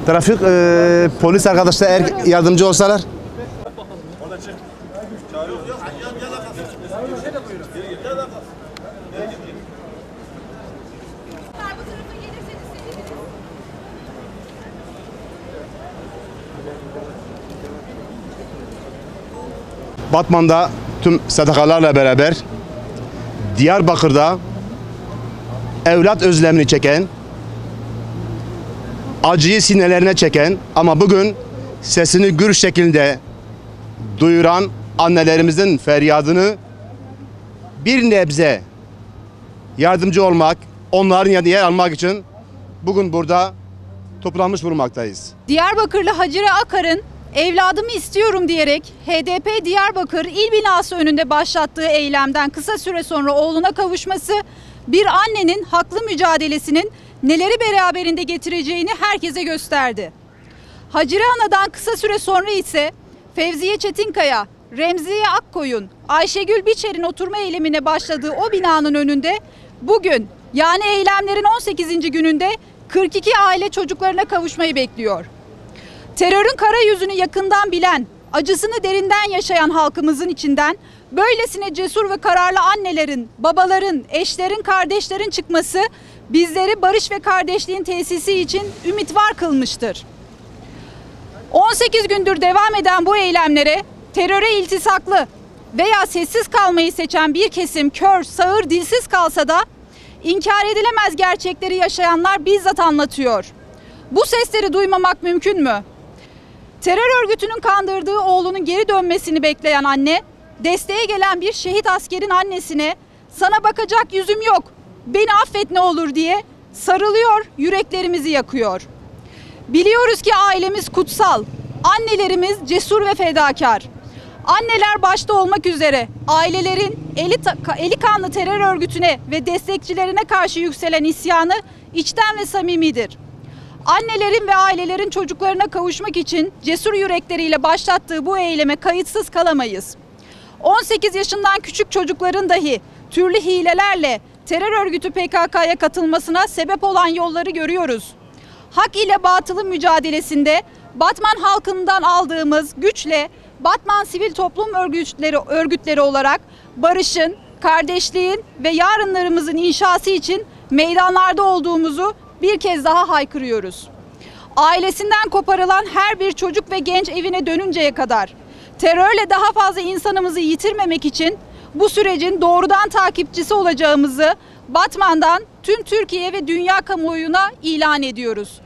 Trafik polis arkadaşlar eğer yardımcı olsalar. Batman'da tüm STK'larla beraber, Diyarbakır'da evlat özlemini çeken, acıyı sinelerine çeken ama bugün sesini gür şekilde duyuran annelerimizin feryadını bir nebze yardımcı olmak, onların yanında yer almak için bugün burada toplanmış bulunmaktayız. Diyarbakırlı Hacire Akar'ın evladımı istiyorum diyerek HDP Diyarbakır İl Binası önünde başlattığı eylemden kısa süre sonra oğluna kavuşması bir annenin haklı mücadelesinin neleri beraberinde getireceğini herkese gösterdi. Hacire Ana'dan kısa süre sonra ise Fevziye Çetinkaya, Remziye Akkoyun, Ayşegül Biçer'in oturma eylemine başladığı o binanın önünde bugün yani eylemlerin 18. gününde 42 aile çocuklarına kavuşmayı bekliyor. Terörün kara yüzünü yakından bilen, acısını derinden yaşayan halkımızın içinden böylesine cesur ve kararlı annelerin, babaların, eşlerin, kardeşlerin çıkması bizleri barış ve kardeşliğin tesisi için ümit var kılmıştır. 18 gündür devam eden bu eylemlere teröre iltisaklı veya sessiz kalmayı seçen bir kesim kör, sağır, dilsiz kalsa da inkar edilemez gerçekleri yaşayanlar bizzat anlatıyor. Bu sesleri duymamak mümkün mü? Terör örgütünün kandırdığı oğlunun geri dönmesini bekleyen anne, desteğe gelen bir şehit askerin annesine "Sana bakacak yüzüm yok, beni affet ne olur" diye sarılıyor, yüreklerimizi yakıyor. Biliyoruz ki ailemiz kutsal, annelerimiz cesur ve fedakar. Anneler başta olmak üzere ailelerin eli kanlı terör örgütüne ve destekçilerine karşı yükselen isyanı içten ve samimidir. Annelerin ve ailelerin çocuklarına kavuşmak için cesur yürekleriyle başlattığı bu eyleme kayıtsız kalamayız. 18 yaşından küçük çocukların dahi türlü hilelerle terör örgütü PKK'ya katılmasına sebep olan yolları görüyoruz. Hak ile batılın mücadelesinde Batman halkından aldığımız güçle Batman sivil toplum örgütleri olarak barışın, kardeşliğin ve yarınlarımızın inşası için meydanlarda olduğumuzu bir kez daha haykırıyoruz. Ailesinden koparılan her bir çocuk ve genç evine dönünceye kadar terörle daha fazla insanımızı yitirmemek için bu sürecin doğrudan takipçisi olacağımızı Batman'dan tüm Türkiye ve dünya kamuoyuna ilan ediyoruz.